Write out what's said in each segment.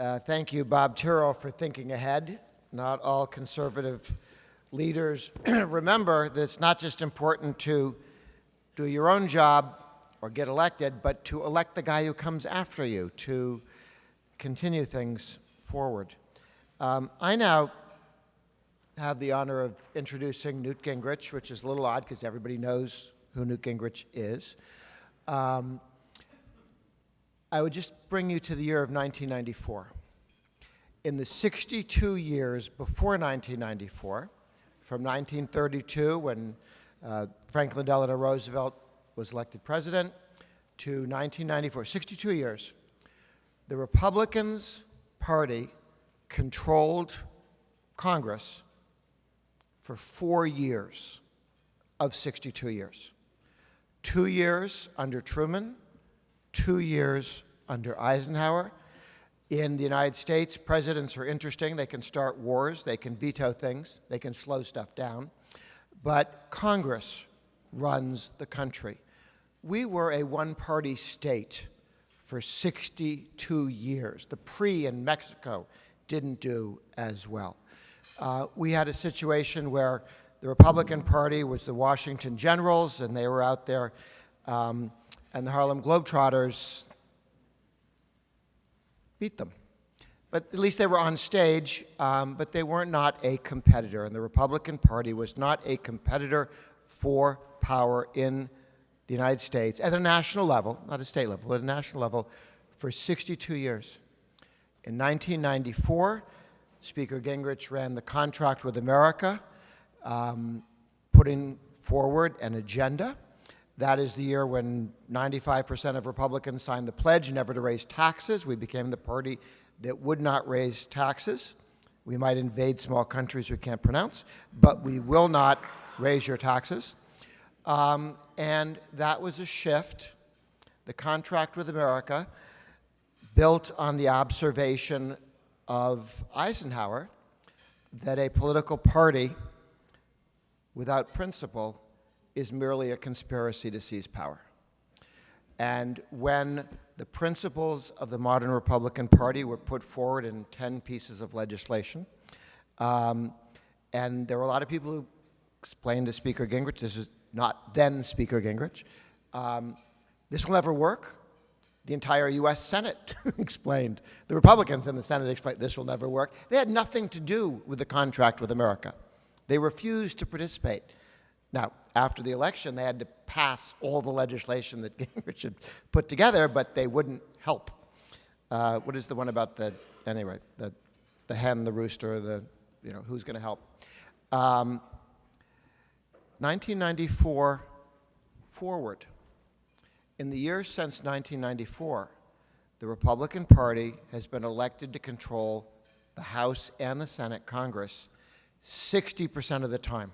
Thank you, Bob Tyrrell, for thinking ahead. Not all conservative leaders remember that it's not just important to do your own job or get elected, but to elect the guy who comes after you, to continue things forward. I now have the honor of introducing Newt Gingrich, which is a little odd because everybody knows who Newt Gingrich is. I would just bring you to the year of 1994. In the 62 years before 1994, from 1932, when Franklin Delano Roosevelt was elected president, to 1994, 62 years, the Republicans Party controlled Congress for 4 years of 62 years. 2 years under Truman, 2 years under Eisenhower. In the United States, presidents are interesting. They can start wars, they can veto things, they can slow stuff down. But Congress runs the country. We were a one-party state for 62 years. The PRI in Mexico didn't do as well. We had a situation where the Republican Party was the Washington Generals, and they were out there, and the Harlem Globetrotters beat them. But at least they were on stage, but they were not a competitor, and the Republican Party was not a competitor for power in the United States at a national level, not a state level, at a national level, for 62 years. In 1994, Speaker Gingrich ran the Contract with America, putting forward an agenda. That is the year when 95% of Republicans signed the pledge never to raise taxes. We became the party that would not raise taxes. We might invade small countries we can't pronounce, but we will not raise your taxes. And that was a shift. The Contract with America, built on the observation of Eisenhower that a political party without principle is merely a conspiracy to seize power. And when the principles of the modern Republican Party were put forward in 10 pieces of legislation, and there were a lot of people who explained to Speaker Gingrich, this is not then Speaker Gingrich, this will never work. The entire U.S. Senate explained. The Republicans in the Senate explained this will never work. They had nothing to do with the Contract with America. They refused to participate. Now, after the election, they had to pass all the legislation that Gingrich had put together, but they wouldn't help. What is the one about the hen, the rooster, who's going to help? 1994 forward. In the years since 1994, the Republican Party has been elected to control the House and the Senate Congress 60% of the time.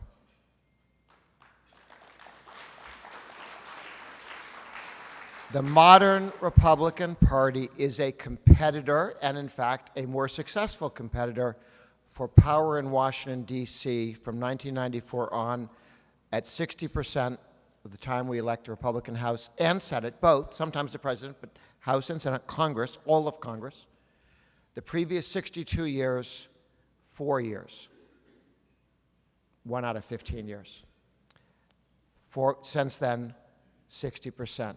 The modern Republican Party is a competitor, and in fact, a more successful competitor for power in Washington, D.C. from 1994 on at 60% of the time we elect a Republican House and Senate, both, sometimes the president, but House and Senate, Congress, all of Congress. The previous 62 years, 4 years. 1 out of 15 years. Since then, 60%.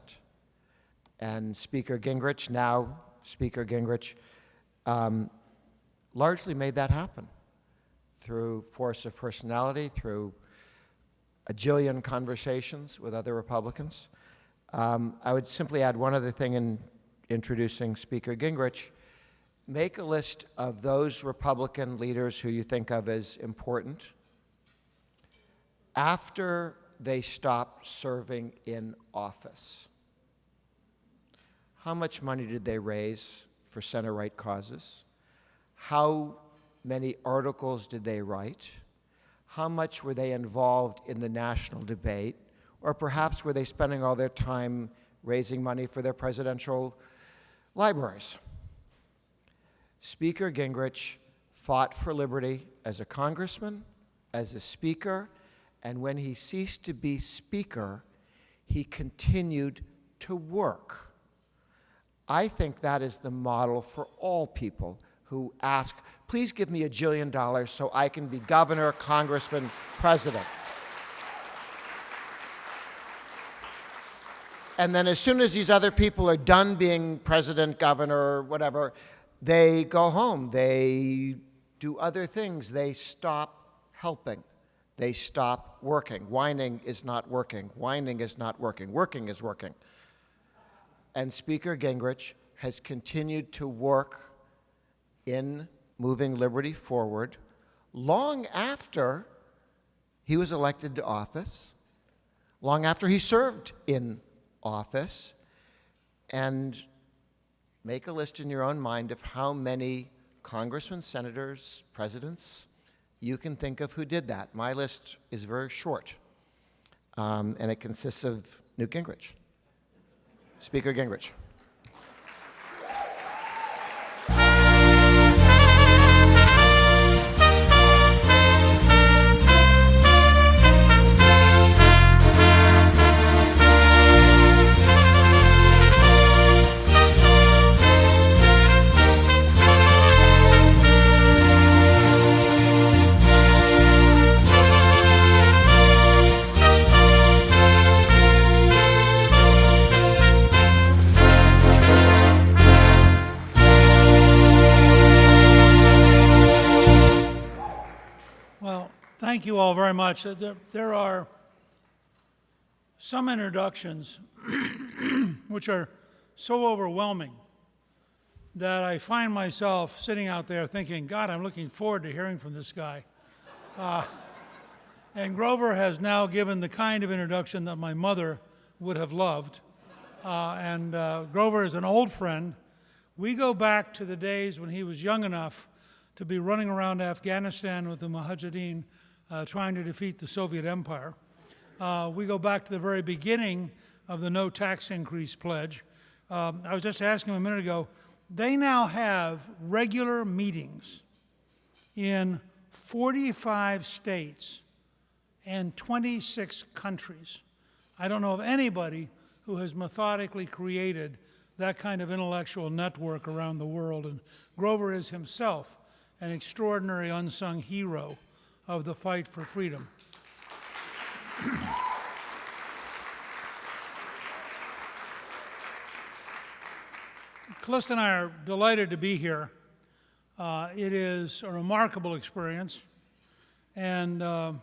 And Speaker Gingrich, now Speaker Gingrich, largely made that happen through force of personality, through a jillion conversations with other Republicans. I would simply add one other thing in introducing Speaker Gingrich. Make a list of those Republican leaders who you think of as important after they stopped serving in office. How much money did they raise for center-right causes? How many articles did they write? How much were they involved in the national debate? Or perhaps were they spending all their time raising money for their presidential libraries? Speaker Gingrich fought for liberty as a congressman, as a speaker, and when he ceased to be speaker, he continued to work. I think that is the model for all people who ask, please give me $1 jillion so I can be governor, congressman, president. And then as soon as these other people are done being president, governor, whatever, they go home. They do other things. They stop helping. They stop working. Whining is not working. Whining is not working. Working is working. And Speaker Gingrich has continued to work in moving liberty forward long after he was elected to office, long after he served in office. And make a list in your own mind of how many congressmen, senators, presidents you can think of who did that. My list is very short, and it consists of Newt Gingrich. Speaker Gingrich. Thank you all very much. There are some introductions which are so overwhelming that I find myself sitting out there thinking, God, I'm looking forward to hearing from this guy. And Grover has now given the kind of introduction that my mother would have loved. Grover is an old friend. We go back to the days when he was young enough to be running around Afghanistan with the Mujahideen trying to defeat the Soviet Empire. We go back to the very beginning of the no tax increase pledge. I was just asking him a minute ago, they now have regular meetings in 45 states and 26 countries. I don't know of anybody who has methodically created that kind of intellectual network around the world, and Grover is himself an extraordinary unsung hero of the fight for freedom. Callista and I are delighted to be here. It is a remarkable experience. And I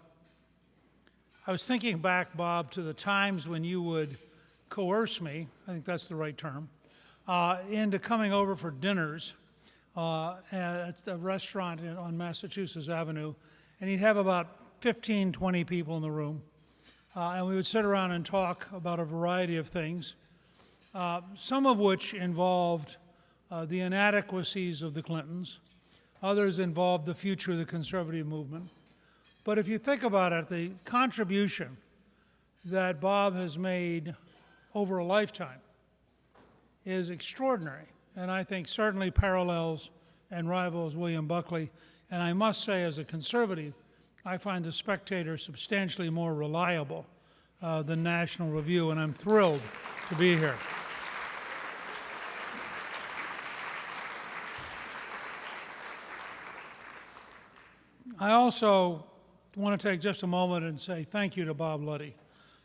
was thinking back, Bob, to the times when you would coerce me, I think that's the right term, into coming over for dinners at a restaurant on Massachusetts Avenue. And he'd have about 15, 20 people in the room. And we would sit around and talk about a variety of things, some of which involved the inadequacies of the Clintons. Others involved the future of the conservative movement. But if you think about it, the contribution that Bob has made over a lifetime is extraordinary, and I think certainly parallels and rivals William Buckley. And I must say, as a conservative, I find the Spectator substantially more reliable than National Review, and I'm thrilled to be here. I also want to take just a moment and say thank you to Bob Luddy,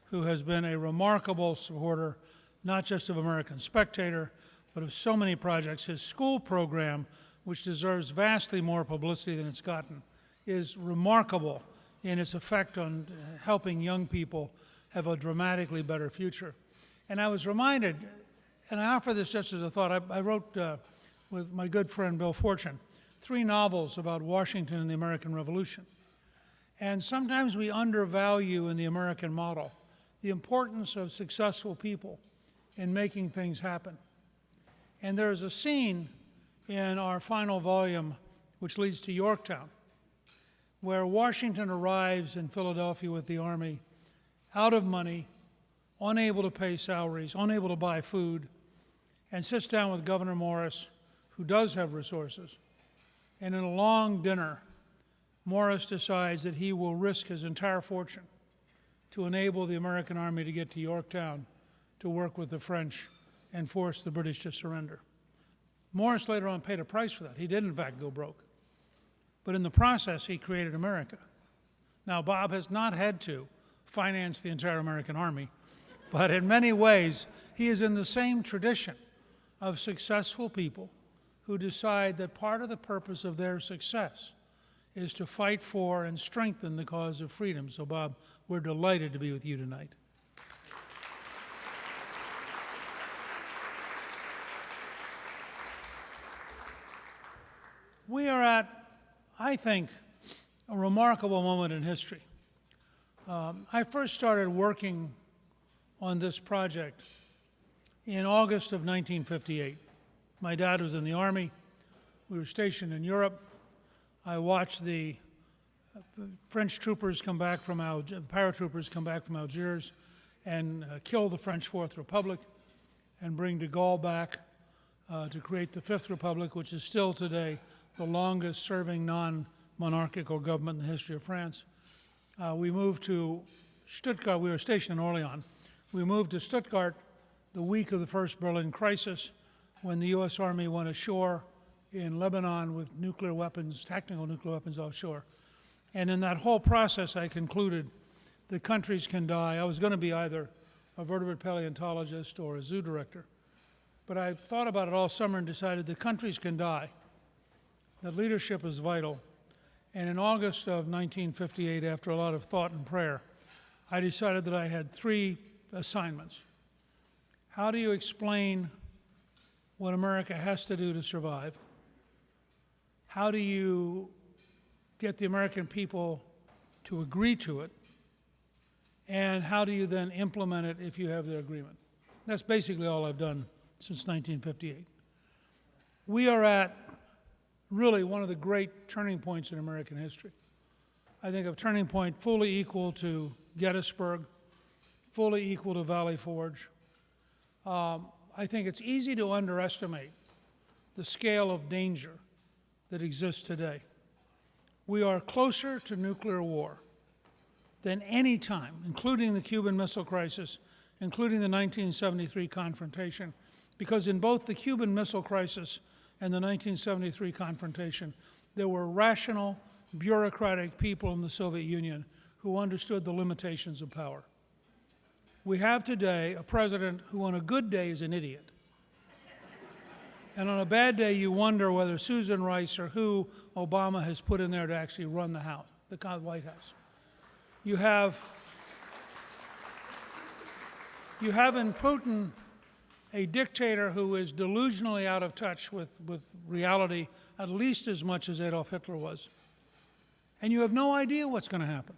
who has been a remarkable supporter, not just of American Spectator, but of so many projects. His school program, which deserves vastly more publicity than it's gotten, is remarkable in its effect on helping young people have a dramatically better future. And I was reminded, and I offer this just as a thought, I wrote with my good friend Bill Fortune 3 novels about Washington and the American Revolution. And sometimes we undervalue in the American model the importance of successful people in making things happen. And there's a scene in our final volume, which leads to Yorktown, where Washington arrives in Philadelphia with the army, out of money, unable to pay salaries, unable to buy food, and sits down with Governor Morris, who does have resources. And in a long dinner, Morris decides that he will risk his entire fortune to enable the American army to get to Yorktown to work with the French and forced the British to surrender. Morris later on paid a price for that. He did, in fact, go broke. But in the process, he created America. Now, Bob has not had to finance the entire American army, but in many ways, he is in the same tradition of successful people who decide that part of the purpose of their success is to fight for and strengthen the cause of freedom. So, Bob, we're delighted to be with you tonight. We are at, I think, a remarkable moment in history. I first started working on this project in August of 1958. My dad was in the Army. We were stationed in Europe. I watched the French troopers come back from paratroopers come back from Algiers and kill the French Fourth Republic and bring de Gaulle back to create the Fifth Republic, which is still today the longest serving non-monarchical government in the history of France. We moved to Stuttgart. We were stationed in Orléans. We moved to Stuttgart the week of the first Berlin crisis when the U.S. Army went ashore in Lebanon with nuclear weapons, tactical nuclear weapons offshore. And in that whole process, I concluded that countries can die. I was going to be either a vertebrate paleontologist or a zoo director. But I thought about it all summer and decided that countries can die, that leadership is vital. And in August of 1958, after a lot of thought and prayer, I decided that I had 3 assignments. How do you explain what America has to do to survive? How do you get the American people to agree to it? And how do you then implement it if you have their agreement? That's basically all I've done since 1958. We are at really one of the great turning points in American history. I think a turning point fully equal to Gettysburg, fully equal to Valley Forge. I think it's easy to underestimate the scale of danger that exists today. We are closer to nuclear war than any time, including the Cuban Missile Crisis, including the 1973 confrontation, because in both the Cuban Missile Crisis and the 1973 confrontation, there were rational, bureaucratic people in the Soviet Union who understood the limitations of power. We have today a president who on a good day is an idiot. And on a bad day, you wonder whether Susan Rice or who Obama has put in there to actually run the House, the White House. You have in Putin a dictator who is delusionally out of touch with reality at least as much as Adolf Hitler was. And you have no idea what's going to happen.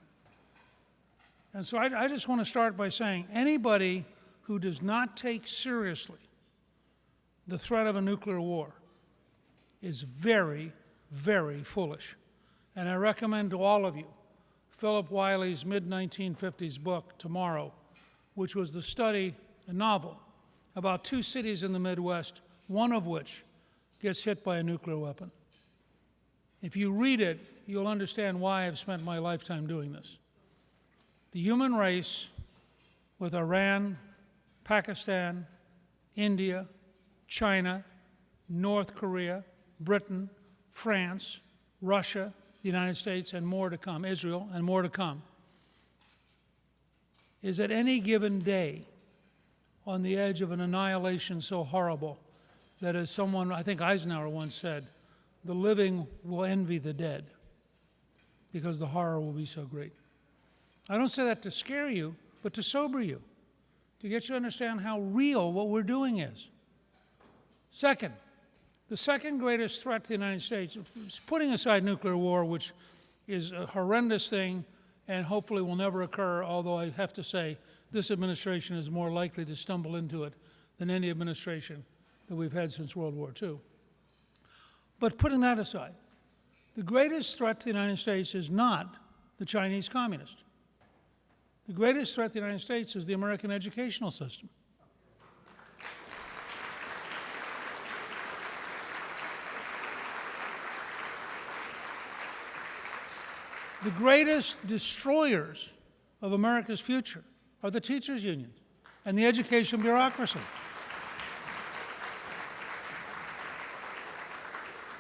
And so I just want to start by saying anybody who does not take seriously the threat of a nuclear war is very, very foolish. And I recommend to all of you Philip Wiley's mid-1950s book, Tomorrow, which was the study, a novel, about 2 cities in the Midwest, one of which gets hit by a nuclear weapon. If you read it, you'll understand why I've spent my lifetime doing this. The human race, with Iran, Pakistan, India, China, North Korea, Britain, France, Russia, the United States, and more to come, Israel, and more to come, is at any given day on the edge of an annihilation so horrible that, as someone, I think Eisenhower once said, the living will envy the dead because the horror will be so great. I don't say that to scare you, but to sober you, to get you to understand how real what we're doing is. Second, the second greatest threat to the United States, putting aside nuclear war, which is a horrendous thing and hopefully will never occur, although I have to say this administration is more likely to stumble into it than any administration that we've had since World War II. But putting that aside, the greatest threat to the United States is not the Chinese communists. The greatest threat to the United States is the American educational system. The greatest destroyers of America's future are the teachers' unions and the education bureaucracy.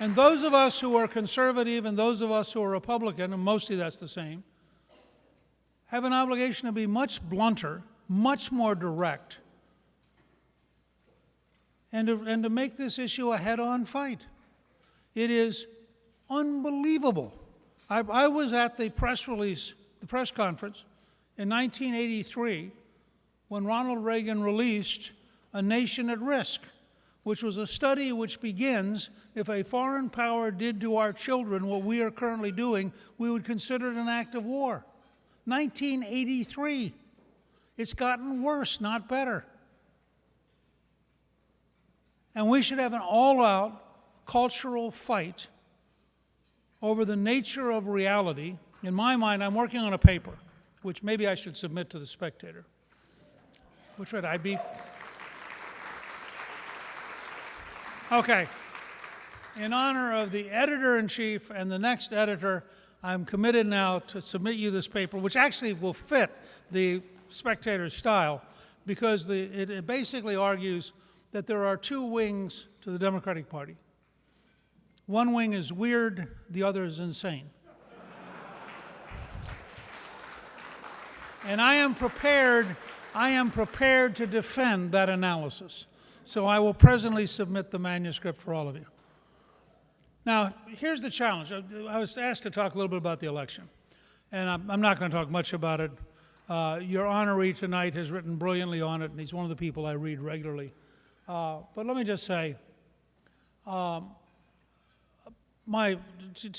And those of us who are conservative and those of us who are Republican, and mostly that's the same, have an obligation to be much blunter, much more direct, and to make this issue a head-on fight. It is unbelievable. I was at the press release, the press conference in 1983 when Ronald Reagan released A Nation at Risk, which was a study which begins, if a foreign power did to our children what we are currently doing, we would consider it an act of war. 1983. It's gotten worse, not better. And we should have an all-out cultural fight over the nature of reality. In my mind, I'm working on a paper, which maybe I should submit to the Spectator. Which would I be? Okay. In honor of the editor-in-chief and the next editor, I'm committed now to submit you this paper, which actually will fit the Spectator's style, because it basically argues that there are two wings to the Democratic Party. One wing is weird, the other is insane. And I am prepared to defend that analysis. So I will presently submit the manuscript for all of you. Now, here's the challenge. I was asked to talk a little bit about the election, and I'm not going to talk much about it. Your honoree tonight has written brilliantly on it, and he's one of the people I read regularly. But let me just say, to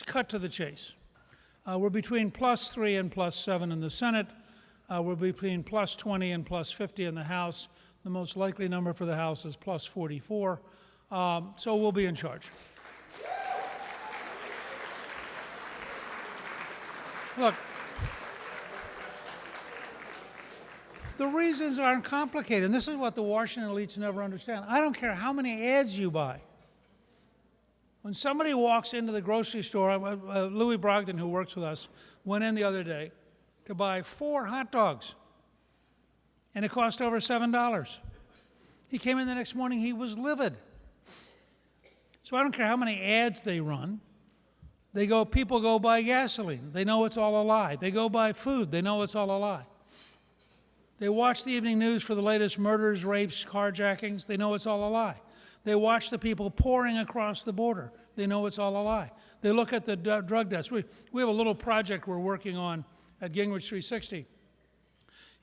cut to the chase, we're between +3 and +7 in the Senate. We're between +20 and +50 in the House. The most likely number for the House is +44. So we'll be in charge. Look, the reasons aren't complicated, and this is what the Washington elites never understand. I don't care how many ads you buy. When somebody walks into the grocery store, Louis Brogdon, who works with us, went in the other day to buy 4 hot dogs, and it cost over $7. He came in the next morning, he was livid. So I don't care how many ads they run. People go buy gasoline. They know it's all a lie. They go buy food. They know it's all a lie. They watch the evening news for the latest murders, rapes, carjackings. They know it's all a lie. They watch the people pouring across the border. They know it's all a lie. They look at the drug deaths. We have a little project we're working on at Gingrich 360.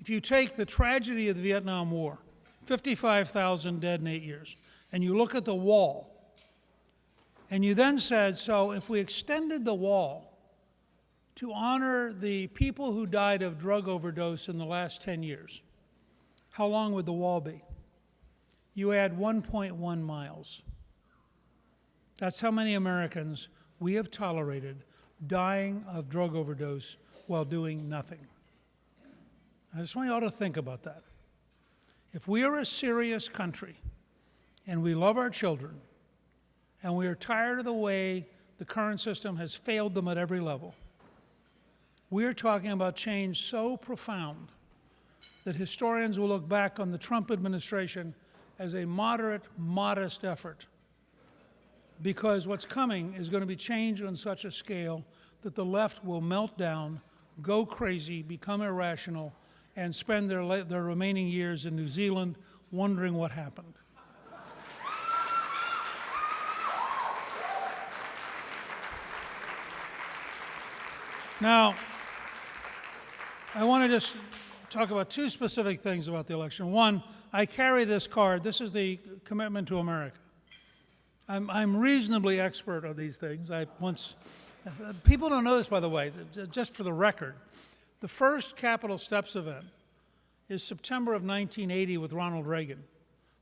If you take the tragedy of the Vietnam War, 55,000 dead in 8 years, and you look at the wall, and you then said, so if we extended the wall to honor the people who died of drug overdose in the last 10 years, how long would the wall be? You add 1.1 miles. That's how many Americans we have tolerated dying of drug overdose while doing nothing. I just want you all to think about that. If we are a serious country and we love our children and we are tired of the way the current system has failed them at every level, we are talking about change so profound that historians will look back on the Trump administration as a moderate, modest effort, because what's coming is going to be change on such a scale that the left will melt down, go crazy, become irrational, and spend their remaining years in New Zealand wondering what happened. Now, I want to just talk about 2 specific things about the election. One, I carry this card. This is the commitment to America. I'm reasonably expert on these things. People don't know this, by the way, just for the record. The first Capitol Steps event is September of 1980 with Ronald Reagan.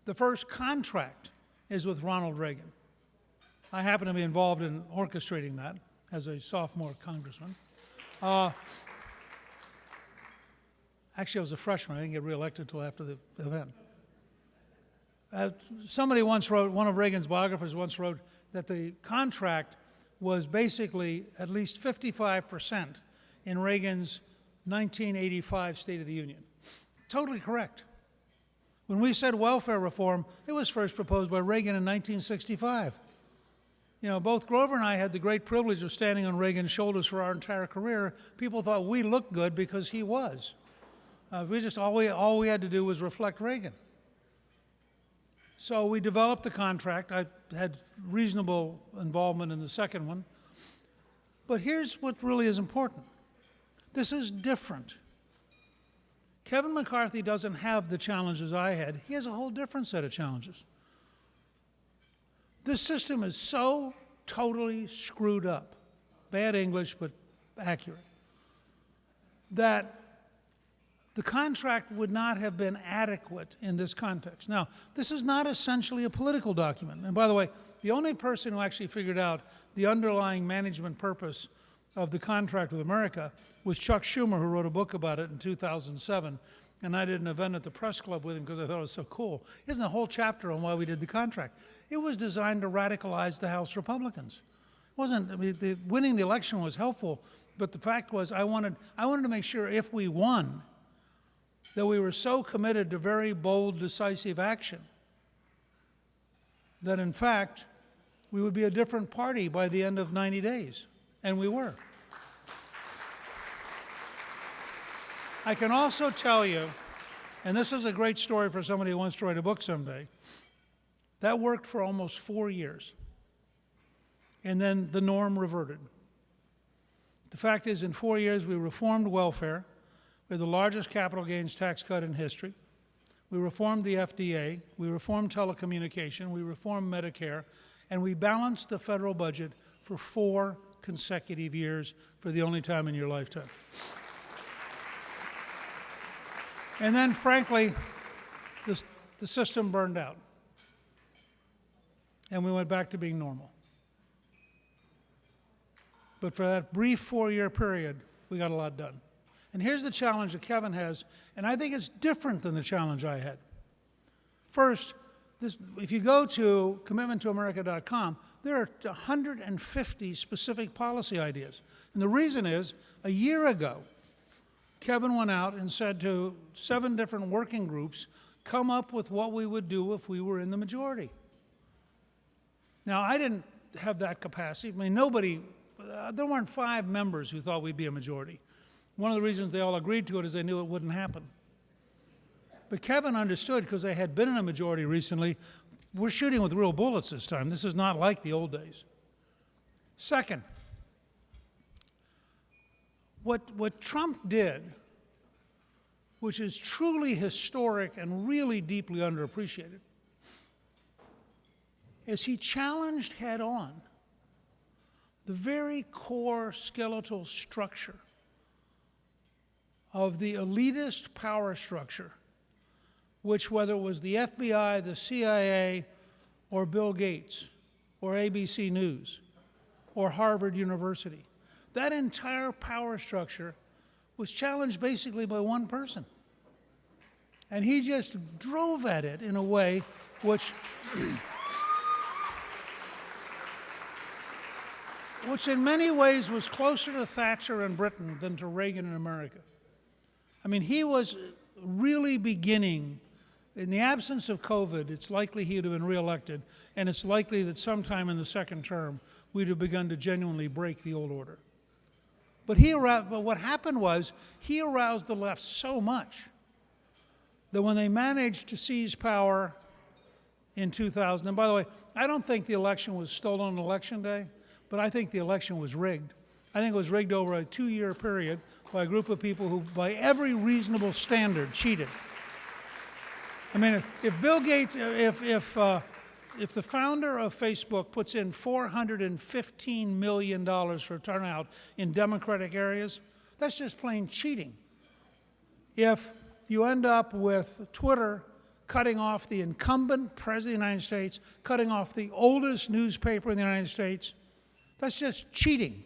The first contract is with Ronald Reagan. I happen to be involved in orchestrating that as a sophomore congressman. Actually, I was a freshman. I didn't get reelected until after the event. Somebody once wrote, one of Reagan's biographers once wrote, that the contract was basically at least 55% in Reagan's 1985 State of the Union. Totally correct. When we said welfare reform, it was first proposed by Reagan in 1965. You know, both Grover and I had the great privilege of standing on Reagan's shoulders for our entire career. People thought we looked good because he was. All we had to do was reflect Reagan. So we developed the contract. I had reasonable involvement in the second one. But here's what really is important. This is different. Kevin McCarthy doesn't have the challenges I had. He has a whole different set of challenges. This system is so totally screwed up, bad English but accurate, that the contract would not have been adequate in this context. Now, this is not essentially a political document. And by the way, the only person who actually figured out the underlying management purpose of the contract with America was Chuck Schumer, who wrote a book about it in 2007. And I did an event at the press club with him because I thought it was so cool. He has a whole chapter on why we did the contract. It was designed to radicalize the House Republicans. It wasn't, I mean, winning the election was helpful, but the fact was I wanted to make sure if we won, that we were so committed to very bold, decisive action that in fact we would be a different party by the end of 90 days. And we were. I can also tell you, and this is a great story for somebody who wants to write a book someday, that worked for almost 4 years. And then the norm reverted. The fact is, in 4 years, we reformed welfare. We had the largest capital gains tax cut in history. We reformed the FDA. We reformed telecommunication. We reformed Medicare. And we balanced the federal budget for 4 consecutive years for the only time in your lifetime. And then, frankly, the system burned out. And we went back to being normal. But for that brief 4-year period, we got a lot done. And here's the challenge that Kevin has, and I think it's different than the challenge I had. First, if you go to commitmenttoamerica.com, there are 150 specific policy ideas. And the reason is, a year ago, Kevin went out and said to 7 different working groups, come up with what we would do if we were in the majority. Now, I didn't have that capacity. I mean, there weren't 5 members who thought we'd be a majority. One of the reasons they all agreed to it is they knew it wouldn't happen. But Kevin understood, because they had been in a majority recently, we're shooting with real bullets this time. This is not like the old days. Second, what Trump did, which is truly historic and really deeply underappreciated, is he challenged head-on the very core skeletal structure of the elitist power structure, which, whether it was the FBI, the CIA, or Bill Gates, or ABC News, or Harvard University, that entire power structure was challenged basically by one person. And he just drove at it in a way which in many ways was closer to Thatcher in Britain than to Reagan in America. I mean, he was really beginning, in the absence of COVID, it's likely he would have been reelected, and it's likely that sometime in the second term, we'd have begun to genuinely break the old order. But what happened was, he aroused the left so much that when they managed to seize power in 2000, and by the way, I don't think the election was stolen on Election Day, but I think the election was rigged. I think it was rigged over a 2-year period by a group of people who, by every reasonable standard, cheated. I mean, if Bill Gates, if the founder of Facebook puts in $415 million for turnout in Democratic areas, that's just plain cheating. If you end up with Twitter cutting off the incumbent president of the United States, cutting off the oldest newspaper in the United States, that's just cheating.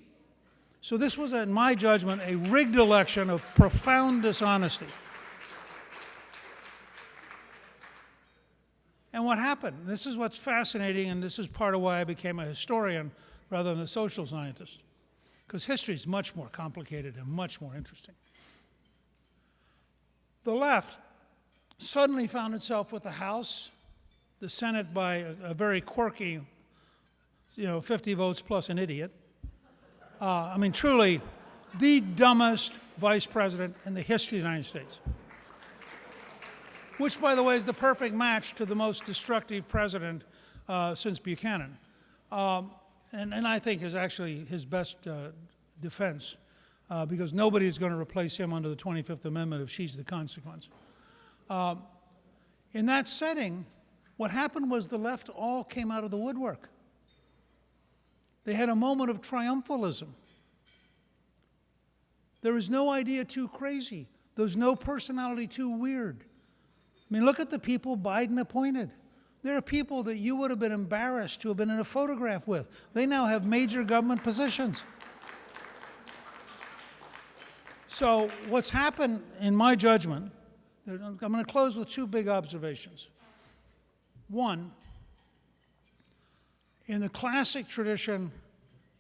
So this was, in my judgment, a rigged election of profound dishonesty. And what happened? This is what's fascinating, and this is part of why I became a historian rather than a social scientist, because history is much more complicated and much more interesting. The left suddenly found itself with the House, the Senate by a very quirky 50 votes plus an idiot. I mean, truly, the dumbest vice president in the history of the United States. Which, by the way, is the perfect match to the most destructive president since Buchanan. And I think is actually his best defense, because nobody is going to replace him under the 25th Amendment if she's the consequence. In that setting, what happened was the left all came out of the woodwork. They had a moment of triumphalism. There is no idea too crazy. There's no personality too weird. I mean, look at the people Biden appointed. There are people that you would have been embarrassed to have been in a photograph with. They now have major government positions. So what's happened, in my judgment, I'm going to close with two big observations. One, in the classic tradition,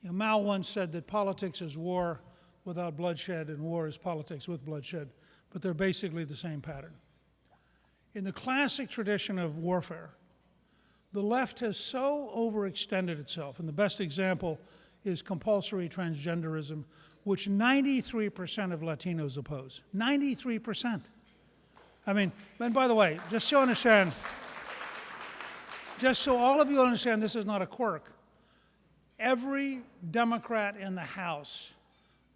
Mao once said that politics is war without bloodshed and war is politics with bloodshed, but they're basically the same pattern. In the classic tradition of warfare, the left has so overextended itself, and the best example is compulsory transgenderism, which 93% of Latinos oppose. 93%. I mean, and by the way, just so all of you understand this is not a quirk, every Democrat in the House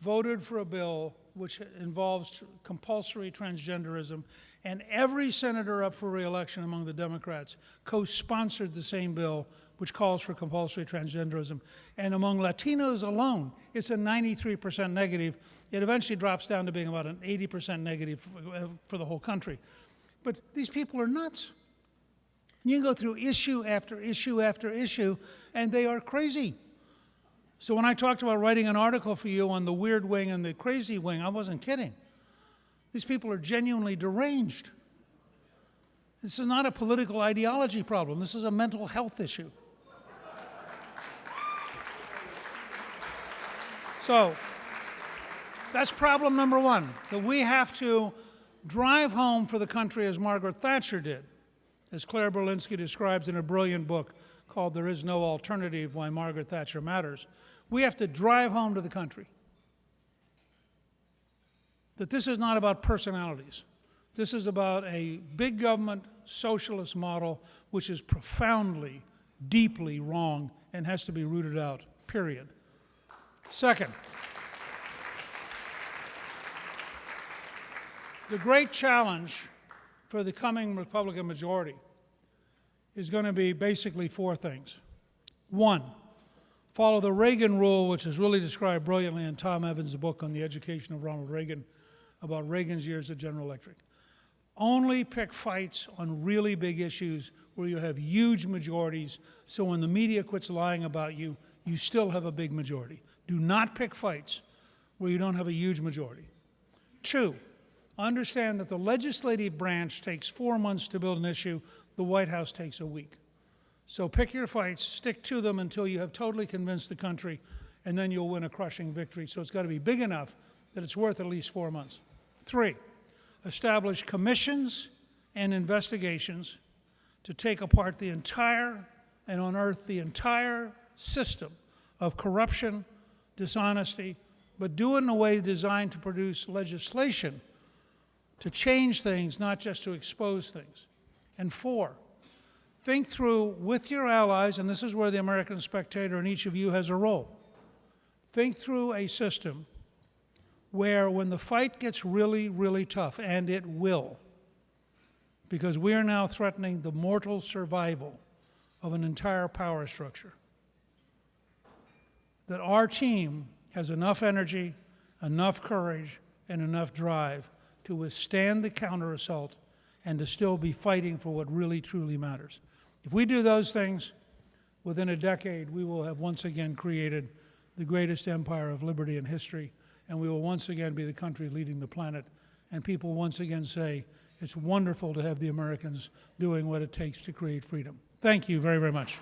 voted for a bill which involves compulsory transgenderism, and every senator up for re-election among the Democrats co-sponsored the same bill which calls for compulsory transgenderism. And among Latinos alone, it's a 93% negative. It eventually drops down to being about an 80% negative for the whole country. But these people are nuts. You can go through issue after issue after issue, and they are crazy. So when I talked about writing an article for you on the weird wing and the crazy wing, I wasn't kidding. These people are genuinely deranged. This is not a political ideology problem. This is a mental health issue. So that's problem number one, that we have to drive home for the country as Margaret Thatcher did, as Claire Berlinski describes in a brilliant book called There Is No Alternative, Why Margaret Thatcher Matters. We have to drive home to the country that this is not about personalities. This is about a big government socialist model which is profoundly, deeply wrong and has to be rooted out, period. Second, the great challenge for the coming Republican majority is going to be basically four things. One, follow the Reagan rule, which is really described brilliantly in Tom Evans' book on the education of Ronald Reagan, about Reagan's years at General Electric. Only pick fights on really big issues where you have huge majorities, so when the media quits lying about you, you still have a big majority. Do not pick fights where you don't have a huge majority. Two, understand that the legislative branch takes 4 months to build an issue, the White House takes a week. So pick your fights, stick to them until you have totally convinced the country, and then you'll win a crushing victory. So it's got to be big enough that it's worth at least 4 months. Three, establish commissions and investigations to take apart the entire and unearth the entire system of corruption, dishonesty, but do it in a way designed to produce legislation to change things, not just to expose things. And four, think through with your allies, and this is where the American Spectator and each of you has a role, think through a system where when the fight gets really, really tough, and it will, because we are now threatening the mortal survival of an entire power structure, that our team has enough energy, enough courage, and enough drive to withstand the counter-assault and to still be fighting for what really, truly matters. If we do those things, within a decade, we will have once again created the greatest empire of liberty in history, and we will once again be the country leading the planet, and people once again say, it's wonderful to have the Americans doing what it takes to create freedom. Thank you very, very much.